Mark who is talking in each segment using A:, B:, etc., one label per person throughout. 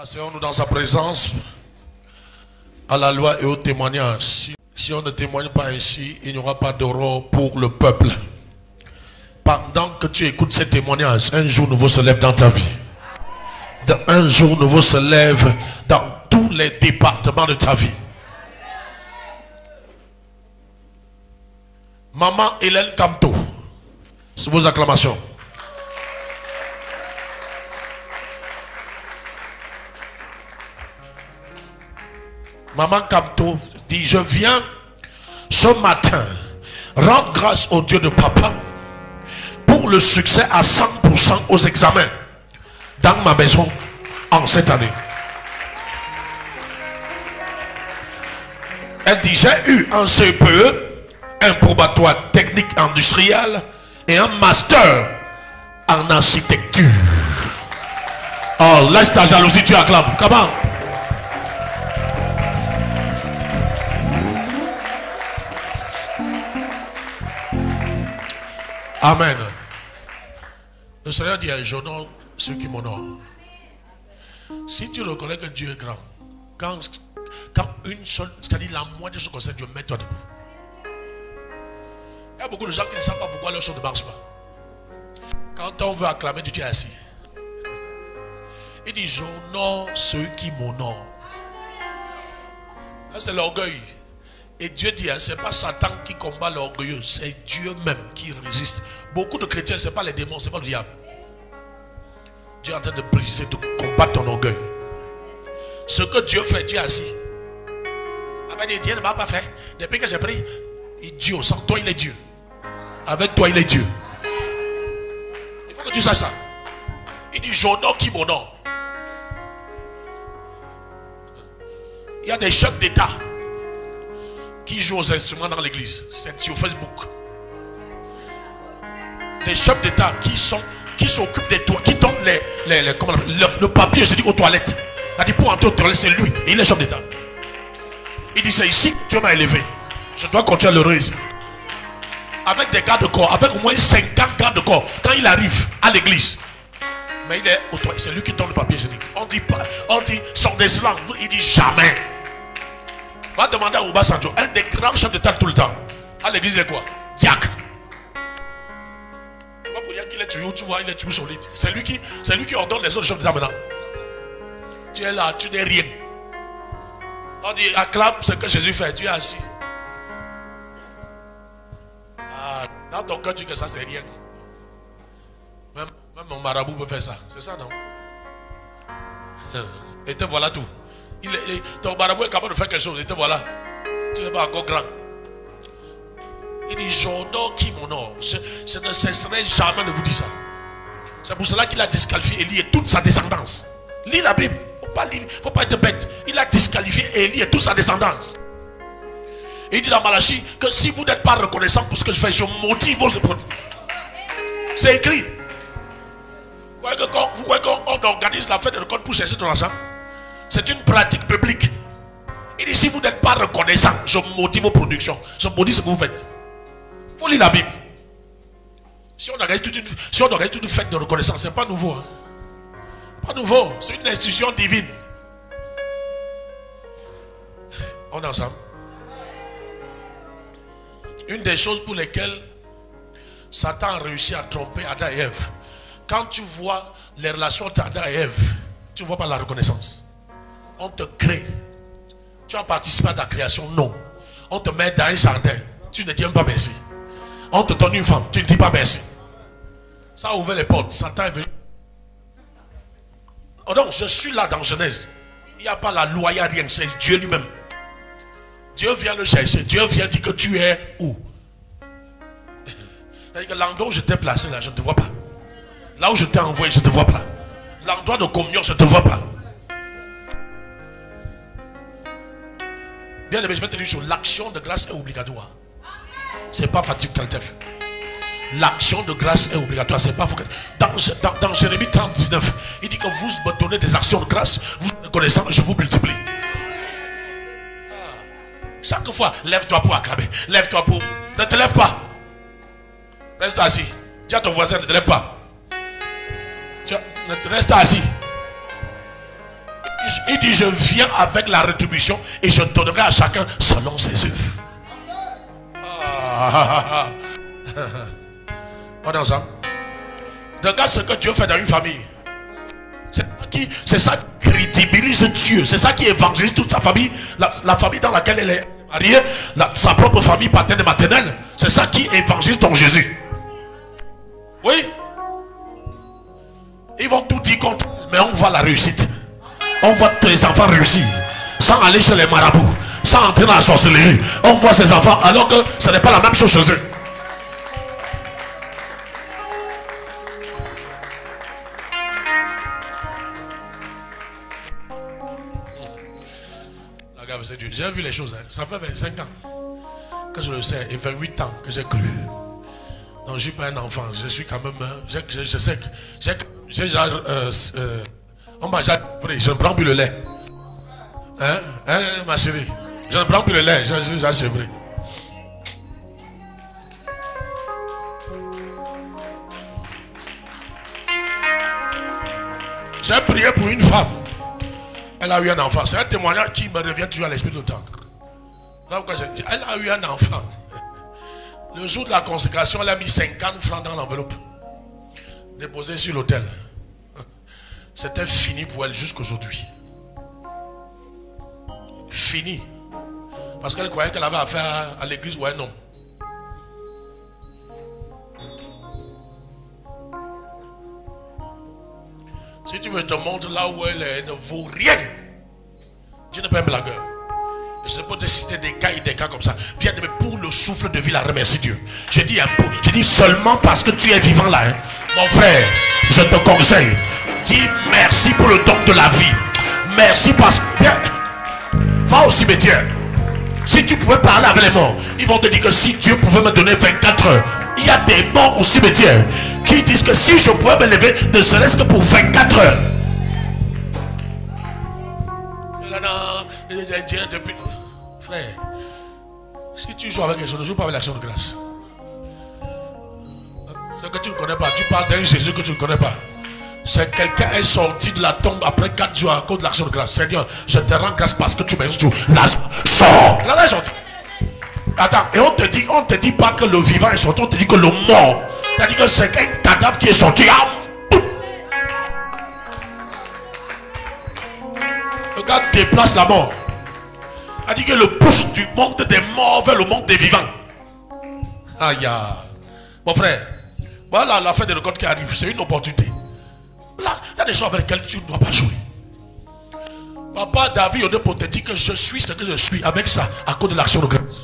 A: Asseyons-nous dans sa présence, à la loi et au témoignage. Si on ne témoigne pas ici, il n'y aura pas d'aurore pour le peuple. Pendant que tu écoutes ces témoignages, un jour nouveau se lève dans ta vie. Un jour nouveau se lève dans tous les départements de ta vie. Maman Hélène Camto, sous vos acclamations. Maman Camto dit: je viens ce matin rendre grâce au Dieu de papa pour le succès à 100% aux examens dans ma maison en cette année. Elle dit: j'ai eu un CPE, un probatoire technique industriel et un master en architecture. Oh, laisse ta jalousie, tu acclames. Comment? Amen. Le Seigneur dit: j'honore ceux qui m'honorent. Si tu reconnais que Dieu est grand, quand une seule, c'est-à-dire la moitié de ce concerne, Dieu, mets-toi debout. Il y a beaucoup de gens qui ne savent pas pourquoi leur chose ne marche pas. Quand on veut acclamer, Dieu est assis. Il dit: j'honore ceux qui m'honorent. C'est l'orgueil. Et Dieu dit: ce n'est pas Satan qui combat l'orgueilleux, c'est Dieu même qui résiste. Beaucoup de chrétiens, ce n'est pas les démons, ce n'est pas le diable. Dieu est en train de briser, de combattre ton orgueil. Ce que Dieu fait, Dieu est assis. Dieu ne m'a pas fait. Depuis que j'ai pris, Dieu, sans toi il est Dieu. Avec toi il est Dieu. Il faut que tu saches ça. Il dit: j'honore qui m'honore. Il y a des chefs d'État qui jouent aux instruments dans l'église. C'est sur Facebook. Des chefs d'État qui s'occupent des toilettes, qui donnent le papier, je dis, aux toilettes. Il a dit: pour entrer aux toilettes, c'est lui. Et il est chef d'État. Il dit: c'est ici que Dieu m'a élevé. Je dois continuer à le réussir. Avec des gardes de corps, avec au moins 50 gardes de corps. Quand il arrive à l'église, mais il est aux toilettes, c'est lui qui donne le papier. Je dis, on dit, sont des slangs. Il dit: jamais. Va demander à Ouba Sanjo, un des grands chefs d'État tout le temps. À l'église, il est quoi? Diacre. Pas pour dire qu'il est toujours, tu vois, il est toujours solide. C'est lui qui ordonne les autres chefs d'État maintenant. Tu es là, tu n'es rien. On dit: acclame ce que Jésus fait. Tu es assis. Ah, dans ton cœur, tu dis que ça, c'est rien. Même mon marabout peut faire ça. C'est ça, non? Et te voilà tout. Ton marabout est capable de faire quelque chose. Et te voilà. Tu n'es pas encore grand. Il dit: j'honore qui m'honore. Je ne cesserai jamais de vous dire ça. C'est pour cela qu'il a disqualifié Élie et toute sa descendance. Lis la Bible. Il ne faut pas être bête. Il a disqualifié Élie et toute sa descendance. Et il dit dans Malachie que si vous n'êtes pas reconnaissant pour ce que je fais, je maudis votre produit. C'est écrit. Vous voyez qu'on organise la fête de récolte pour chercher ton argent? C'est une pratique publique. Il dit: si vous n'êtes pas reconnaissant, je maudis vos productions. Je maudis ce que vous faites. Il faut lire la Bible. Si on organise toute une fête de reconnaissance, ce n'est pas nouveau. Hein? Pas nouveau. C'est une institution divine. On est ensemble. Une des choses pour lesquelles Satan a réussi à tromper Adam et Ève. Quand tu vois les relations entre Adam et Ève, tu ne vois pas la reconnaissance. On te crée. Tu as participé à ta création? Non. On te met dans un jardin. Tu ne dis même pas merci. On te donne une femme. Tu ne dis pas merci. Ça a ouvert les portes. Satan est venu. Oh non, je suis là dans Genèse. Il n'y a pas la loi, il n'y a rien. C'est Dieu lui-même. Dieu vient le chercher. Dieu vient dire que tu es où? C'est-à-dire que l'endroit où je t'ai placé là, je ne te vois pas. Là où je t'ai envoyé, je ne te vois pas. L'endroit de communion, je ne te vois pas. Bien aimé, je vais te dire une chose. L'action de grâce est obligatoire. Ce n'est pas Fatih Kaltef. L'action de grâce est obligatoire. C'est pas dans Jérémie 30, 19, il dit que vous me donnez des actions de grâce, vous reconnaissant, je vous multiplie. Chaque fois, lève-toi pour acclamer. Lève-toi pour. Ne te lève pas. Reste assis. Dis à ton voisin, ne te lève pas. Reste assis. Il dit, je viens avec la rétribution et je donnerai à chacun selon ses œuvres. On est ensemble. Regarde ce que Dieu fait dans une famille. C'est ça qui crédibilise Dieu. C'est ça qui évangélise toute sa famille. La famille dans laquelle elle est mariée, sa propre famille paternelle et maternelle. C'est ça qui évangélise ton Jésus. Oui. Ils vont tout dire contre, mais on voit la réussite. On voit les enfants réussir sans aller chez les marabouts, sans entrer dans la sorcellerie. On voit ces enfants alors que ce n'est pas la même chose chez eux. J'ai vu les choses, hein. Ça fait 25 ans que je le sais et 28 ans que j'ai cru. Donc je suis pas un enfant, je suis quand même, je sais que j'ai on m'a déjà pris, je ne prends plus le lait. Hein ma chérie, je ne prends plus le lait, j'ai vrai. J'ai prié pour une femme. Elle a eu un enfant. C'est un témoignage qui me revient toujours à l'esprit tout le temps. Elle a eu un enfant. Le jour de la consécration, elle a mis 50 francs dans l'enveloppe, déposé sur l'autel. C'était fini pour elle jusqu'aujourd'hui. Fini. Parce qu'elle croyait qu'elle avait affaire à l'église ou à un homme. Si tu veux te montrer là où elle ne vaut rien, tu n'es pas un blagueur. Et je peux te citer des cas comme ça. Bien aimé, pour le souffle de vie, la remercie Dieu. Je dis seulement parce que tu es vivant là. Hein. Mon frère, je te conseille. Dis merci pour le don de la vie. Merci parce que... Va au cimetière. Si tu pouvais parler avec les morts, ils vont te dire que si Dieu pouvait me donner 24 heures, il y a des morts au cimetière qui disent que si je pouvais me lever, ne serait-ce que pour 24 heures. Frère, si tu joues avec quelque chose, ne joue pas avec l'action de grâce. Ce que tu ne connais pas, tu parles d'un Jésus que tu ne connais pas. C'est quelqu'un est sorti de la tombe après 4 jours à cause de l'action de grâce. Seigneur, je te rends grâce parce que tu m'as dit, Lazare, sors. Là, est sorti. Attends, et on te dit pas que le vivant est sorti, on te dit que le mort. C'est-à-dire que c'est un cadavre qui est sorti. Regarde, déplace la mort. C'est-à-dire que le pousse du monde des morts vers le monde des vivants. Aïe. Mon frère, voilà la fin de récolte qui arrive. C'est une opportunité. Là, il y a des choses avec lesquelles tu ne dois pas jouer. Papa David Odepo te dit que je suis ce que je suis avec ça à cause de l'action de grâce.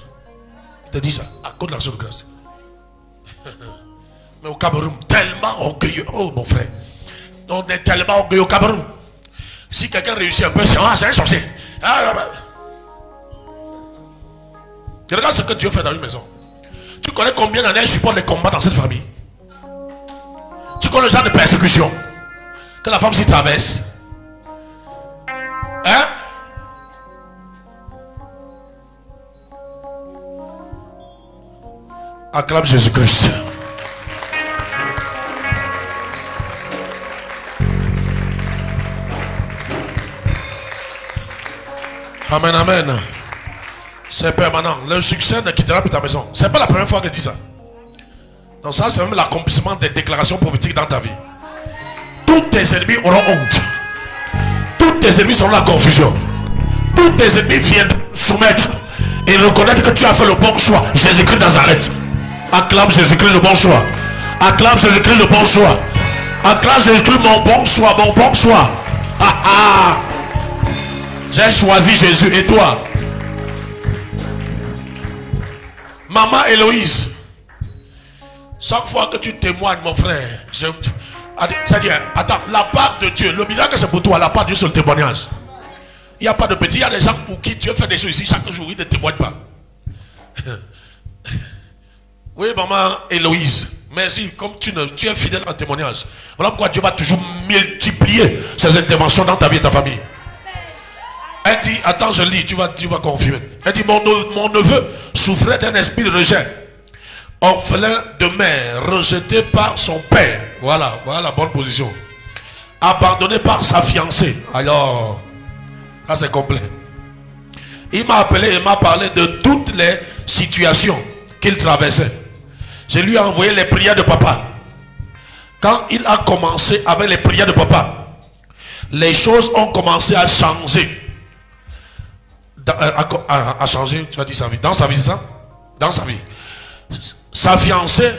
A: Il te dit ça à cause de l'action de grâce. Mais au Cameroun, tellement orgueilleux. Oh mon frère, on est tellement orgueilleux au Cameroun. Si quelqu'un réussit un peu, c'est un sorcier. Regarde ce que Dieu fait dans une maison. Tu connais combien d'années supporte les combats dans cette famille? Tu connais le genre de persécution que la femme s'y traverse? Hein? Acclame Jésus-Christ. Amen, amen. C'est permanent. Le succès ne quittera plus ta maison. C'est pas la première fois que je dis ça. Donc ça, c'est même l'accomplissement des déclarations prophétiques dans ta vie. Tous tes ennemis auront honte. Tous tes ennemis seront dans la confusion. Tous tes ennemis viennent soumettre et reconnaître que tu as fait le bon choix. Jésus-Christ de Nazareth. Acclame Jésus-Christ le bon choix. Acclame Jésus-Christ le bon choix. Acclame Jésus-Christ mon bon choix. Mon bon choix. J'ai choisi Jésus. Et toi? Maman Héloïse, chaque fois que tu témoignes, mon frère, c'est-à-dire, attends, la part de Dieu, le miracle c'est pour toi, la part de Dieu c'est le témoignage. Il n'y a pas de petit, il y a des gens pour qui Dieu fait des choses ici, chaque jour ils ne témoignent pas. Oui, maman Héloïse, merci, comme tu es fidèle en témoignage. Voilà pourquoi Dieu va toujours multiplier ses interventions dans ta vie et ta famille. Elle dit, attends, je lis, tu vas confirmer. Elle dit, mon neveu souffrait d'un esprit de rejet. Orphelin de mère, rejeté par son père. Voilà la bonne position. Abandonné par sa fiancée. Alors, Ça c'est complet. Il m'a appelé et m'a parlé de toutes les situations qu'il traversait. Je lui ai envoyé les prières de papa. Quand il a commencé avec les prières de papa, les choses ont commencé à changer. À changer, tu as dit sa vie. Dans sa vie, c'est ça? Dans sa vie. Sa fiancée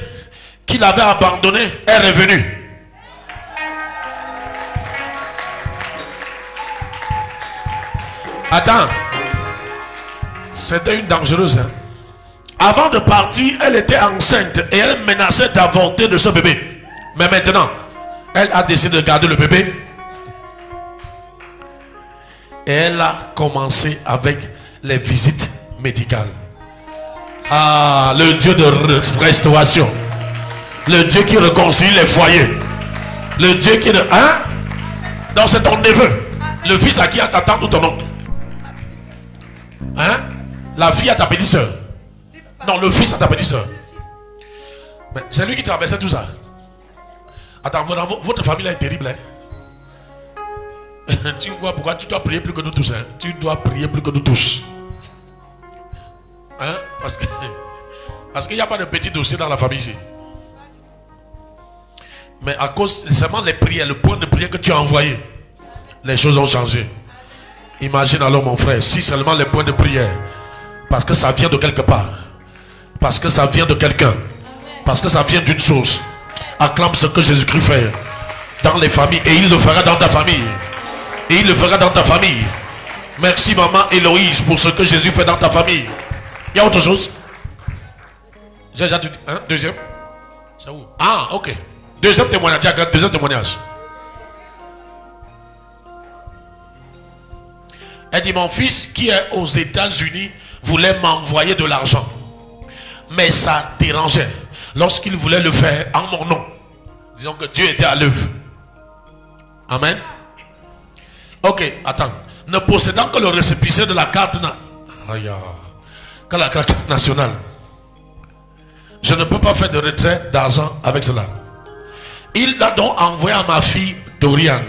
A: qu'il avait abandonnée est revenue. Attends. C'était une dangereuse. Hein? Avant de partir, elle était enceinte et elle menaçait d'avorter de ce bébé. Mais maintenant, elle a décidé de garder le bébé. Et elle a commencé avec les visites médicales. Ah, le Dieu de restauration. Le Dieu qui réconcilie les foyers. Le Dieu qui... Hein? Donc c'est ton neveu. Le fils à qui a ta tante ou ton oncle. Hein? La fille à ta petite soeur. Non, le fils à ta petite soeur. Mais c'est lui qui traversait tout ça. Attends, votre famille là est terrible. Hein? Tu vois pourquoi tu dois prier plus que nous tous. Hein? Tu dois prier plus que nous tous. Hein? Parce qu'il n'y a pas de petit dossier dans la famille ici. Mais à cause seulement les prières, le point de prière que tu as envoyé, les choses ont changé. Imagine alors mon frère, si seulement les points de prière, parce que ça vient de quelque part, parce que ça vient de quelqu'un, parce que ça vient d'une source, acclame ce que Jésus-Christ fait dans les familles et il le fera dans ta famille. Et il le fera dans ta famille. Merci maman Héloïse pour ce que Jésus fait dans ta famille. Il y a autre chose? J'ai déjà dit, hein? Deuxième? C'est où? Ah, ok. Deuxième témoignage. Deuxième témoignage. Elle dit, mon fils qui est aux États-Unis voulait m'envoyer de l'argent. Mais ça dérangeait lorsqu'il voulait le faire en mon nom. Disons que Dieu était à l'œuvre. Amen. Ok, attends. Ne possédant que le récépissé de la carte que la carte nationale, je ne peux pas faire de retrait d'argent avec cela. Il a donc envoyé à ma fille Dorian.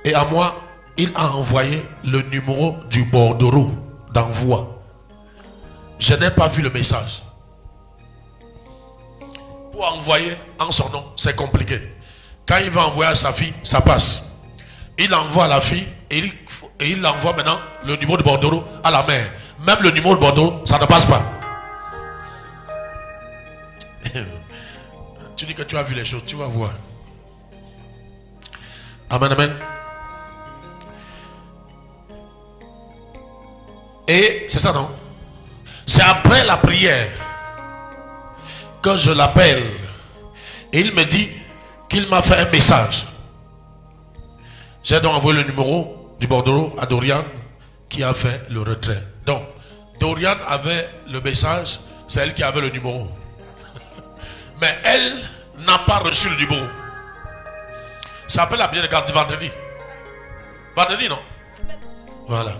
A: Et à moi, il a envoyé le numéro du bordereau d'envoi. Je n'ai pas vu le message. Pour envoyer en son nom, c'est compliqué. Quand il va envoyer à sa fille, ça passe. Il envoie à la fille et il envoie maintenant le numéro de bordereau à la mère. Même le numéro de bordereau, ça ne passe pas. Tu dis que tu as vu les choses, tu vas voir. Amen, amen. Et c'est ça, non? C'est après la prière que je l'appelle. Et il me dit qu'il m'a fait un message. J'ai donc envoyé le numéro du bordereau à Dorian qui a fait le retrait. Donc, Dorian avait le message, c'est elle qui avait le numéro. Mais elle n'a pas reçu le numéro. Ça s'appelle la prière de vendredi. Vendredi, non? Voilà.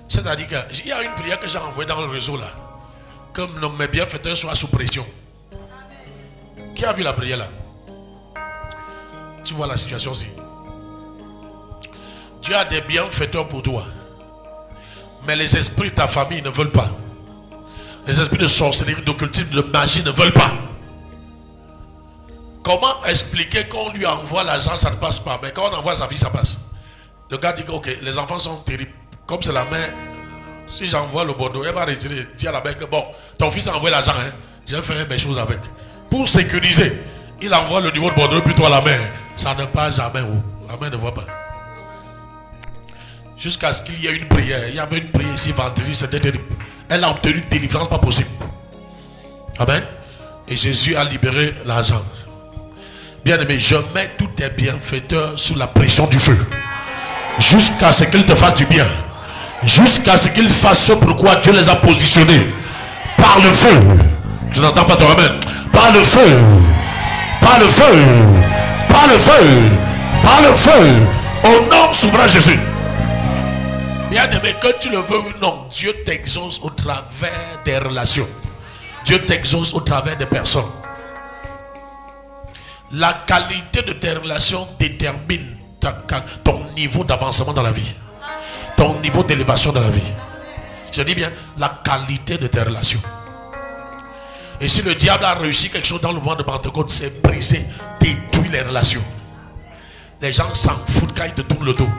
A: C'est-à-dire qu'il y a une prière que j'ai envoyée dans le réseau là. Comme mes bienfaiteurs soient sous pression. Qui a vu la prière là? Tu vois la situation aussi. Dieu a des bienfaiteurs pour toi. Mais les esprits de ta famille ne veulent pas. Les esprits de sorcellerie, d'occultisme, de magie ne veulent pas. Comment expliquer qu'on lui envoie l'argent, ça ne passe pas. Mais quand on envoie sa fille, ça passe. Le gars dit que ok, les enfants sont terribles. Comme c'est la mère, si j'envoie le bordeaux, elle va retirer. Dis à la mère que bon, ton fils a envoyé l'argent, hein, j'ai fait mes choses avec. Pour sécuriser, il envoie le niveau de bordeaux plutôt à la mère. Ça ne passe jamais où. La mère ne voit pas. Jusqu'à ce qu'il y ait une prière. Il y avait une prière ici vendredi, c'était terrible. Elle a obtenu une délivrance pas possible. Amen. Et Jésus a libéré l'argent. Bien aimé, je mets tous tes bienfaiteurs sous la pression du feu. Jusqu'à ce qu'ils te fassent du bien. Jusqu'à ce qu'ils fassent ce pourquoi Dieu les a positionnés. Par le feu. Je n'entends pas ton amen. Par le feu. Par le feu. Par le feu. Par le feu. Au nom souverain Jésus. Bien aimé, que tu le veux ou non, Dieu t'exauce au travers des relations. Dieu t'exauce au travers des personnes. La qualité de tes relations détermine ton niveau d'avancement dans la vie, ton niveau d'élévation dans la vie. Je dis bien la qualité de tes relations. Et si le diable a réussi quelque chose dans le mouvement de Pentecôte, c'est briser, détruire les relations. Les gens s'en foutent quand ils te tournent le dos.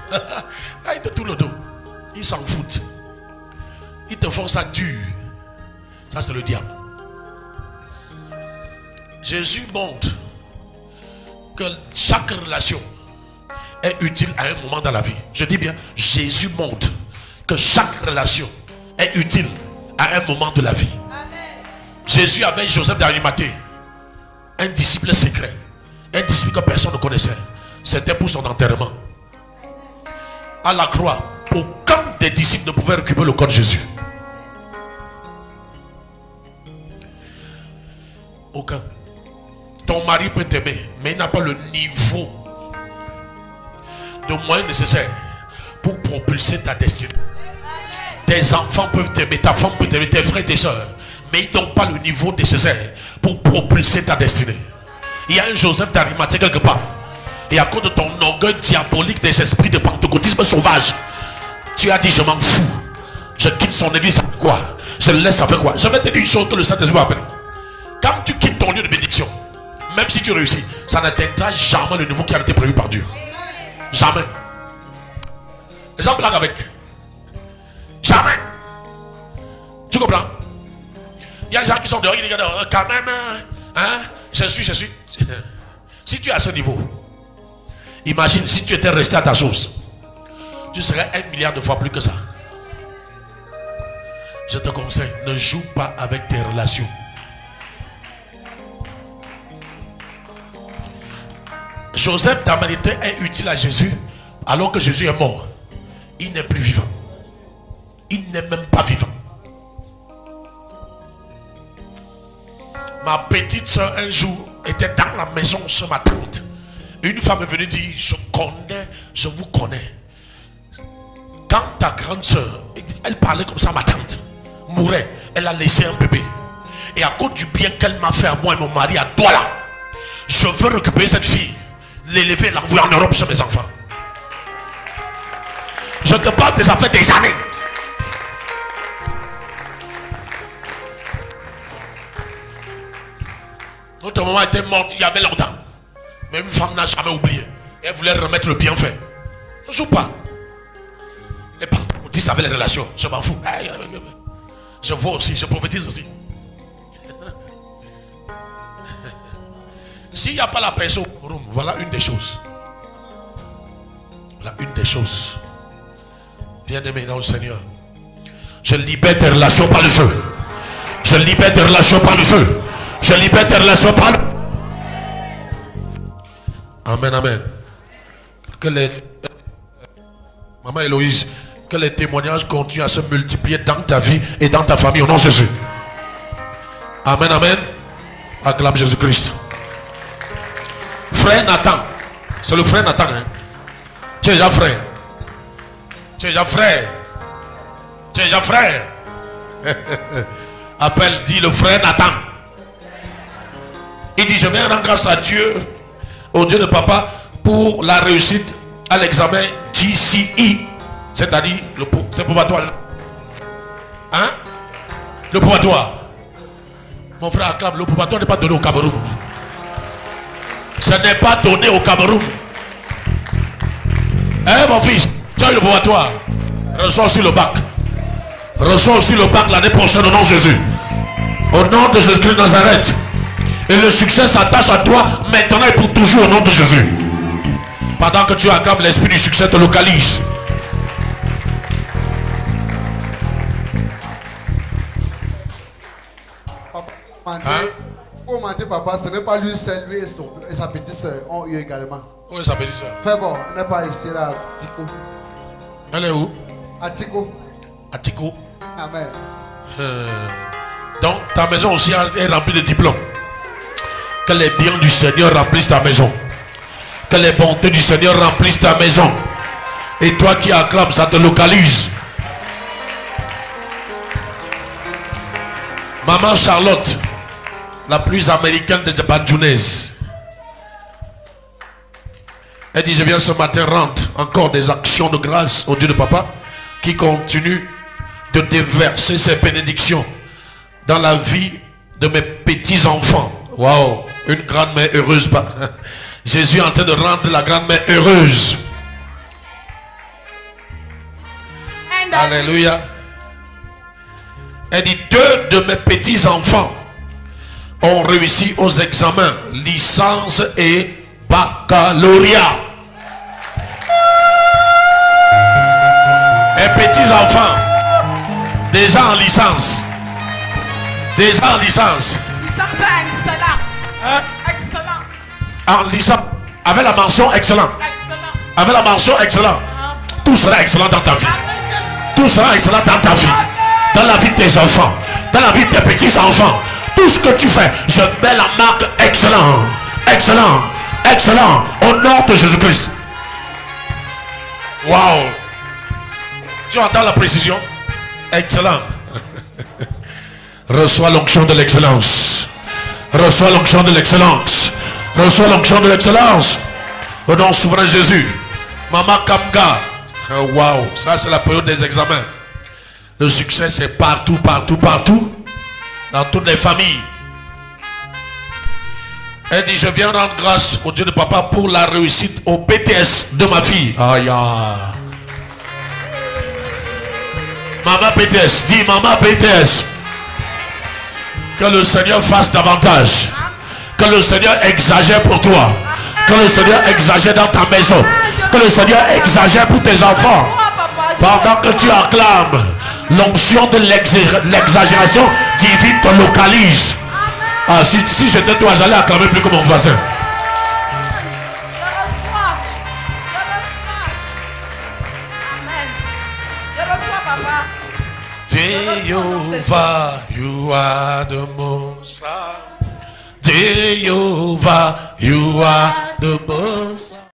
A: Quand ils te tournent le dos, ils s'en foutent. Ils te font ça dur. Ça, c'est le diable. Jésus montre que chaque relation est utile à un moment dans la vie. Je dis bien, Jésus montre que chaque relation est utile à un moment de la vie. Jésus avait Joseph d'Arimathée, un disciple secret, un disciple que personne ne connaissait. C'était pour son enterrement. À la croix, aucun des disciples ne pouvait récupérer le corps de Jésus. Aucun. Ton mari peut t'aimer, mais il n'a pas le niveau de moyens nécessaires pour propulser ta destinée. Tes enfants peuvent t'aimer, ta femme peut t'aimer, tes frères et tes soeurs, mais ils n'ont pas le niveau nécessaire pour propulser ta destinée. Il y a un Joseph d'Arimathée quelque part. Et à cause de ton orgueil diabolique des esprits de pentecôtisme sauvage, tu as dit je m'en fous. Je quitte son église avec quoi? Je le laisse avec quoi? Je vais te dire une chose que le Saint-Esprit va appeler. Quand tu quittes ton lieu de bénédiction, même si tu réussis, ça n'atteindra jamais le niveau qui a été prévu par Dieu. Jamais. Les gens blaguent avec. Jamais. Tu comprends? Il y a des gens qui sont dehors, ils disent quand même, hein, je suis. Si tu es à ce niveau, imagine si tu étais resté à ta source, tu serais 1 milliard de fois plus que ça. Je te conseille, ne joue pas avec tes relations. Joseph d'Arimathée est utile à Jésus alors que Jésus est mort. Il n'est plus vivant. Il n'est même pas vivant. Ma petite soeur un jour était dans la maison chez ma tante. Une femme est venue dire, je vous connais. Quand ta grande soeur, elle parlait comme ça, ma tante mourait, elle a laissé un bébé. Et à cause du bien qu'elle m'a fait à moi et mon mari à Douala, je veux récupérer cette fille, l'élever, l'envoyer en Europe chez mes enfants. Je te parle de ça fait des années. Notre maman était morte il y avait longtemps. Mais une femme n'a jamais oublié. Elle voulait remettre le bienfait. Ne joue pas. Et par contre, on dit ça avec les relations. Je m'en fous. Je vois aussi, je prophétise aussi. S'il n'y a pas la personne au room, voilà une des choses. Voilà une des choses. Bien-aimé dans le Seigneur, je libère tes relations par le feu. Je libère tes relations par le feu. Je libère tes relations par le feu. Amen, amen. Que les... Maman Héloïse, que les témoignages continuent à se multiplier dans ta vie et dans ta famille au nom de Jésus. Amen, amen. Acclame Jésus-Christ. Frère Nathan, c'est le frère Nathan, hein? Tu es déjà frère. Tu es déjà frère. Tu es déjà frère. Appelle, dit le frère Nathan. Il dit, je viens rendre grâce à Dieu, au Dieu de papa, pour la réussite à l'examen GCE. C'est-à-dire, c'est probatoire. Hein? Le probatoire. Mon frère acclame, le probatoire n'est pas donné au Cameroun. Ce n'est pas donné au Cameroun. Eh mon fils, tu as eu le probatoire. Reçois aussi le bac. Reçois aussi le bac l'année prochaine au nom de Jésus. Au nom de Jésus-Christ de Nazareth. Et le succès s'attache à toi maintenant et pour toujours au nom de Jésus. Pendant que tu acclames, l'esprit du succès te localise.
B: Hein? Comment dit papa, ce n'est pas lui seul, lui et sa petite soeur ont eu également.
A: Où est sa petite soeur?
B: Fait bon, elle n'est pas ici là, à Tico.
A: Elle est où?
B: À Tico.
A: À Tico.
B: Amen.
A: Donc ta maison aussi est remplie de diplômes. Que les biens du Seigneur remplissent ta maison. Que les bontés du Seigneur remplissent ta maison. Et toi qui acclames, ça te localise. Maman Charlotte, la plus américaine des Banjounaises. Elle dit, je viens ce matin rendre encore des actions de grâce au Dieu de papa qui continue de déverser ses bénédictions dans la vie de mes petits-enfants. Waouh, une grande mère heureuse. Jésus est en train de rendre la grande mère heureuse. Alléluia. Elle dit, 2 de mes petits-enfants ont réussi aux examens, licence et baccalauréat. Mes petits-enfants, déjà en licence. Déjà en licence. Hein? En licence, avec la mention excellent. Avec la mention excellent. Tout sera excellent dans ta vie. Tout sera excellent dans ta vie. Dans la vie de tes enfants. Dans la vie de tes petits-enfants. Tout ce que tu fais, je mets la marque excellent. Excellent. Excellent. Au nom de Jésus-Christ. Waouh. Tu entends la précision? Excellent. Reçois l'onction de l'excellence. Reçois l'onction de l'excellence. Reçois l'onction de l'excellence. Au nom souverain Jésus. Maman Kamga. Oh, waouh. Ça c'est la période des examens. Le succès c'est partout, partout, partout. Dans toutes les familles. Elle dit, je viens rendre grâce au Dieu de papa pour la réussite au BTS de ma fille. Aïe. Maman BTS, dis maman BTS. Que le Seigneur fasse davantage. Que le Seigneur exagère pour toi. Que le Seigneur exagère dans ta maison. Que le Seigneur exagère pour tes enfants. Pendant que tu acclames, l'onction de l'exagération divine te localise. Ah, si j'étais toi, j'allais acclamer plus que mon voisin. Jehovah, you are the most high. Jehovah, you are the most high.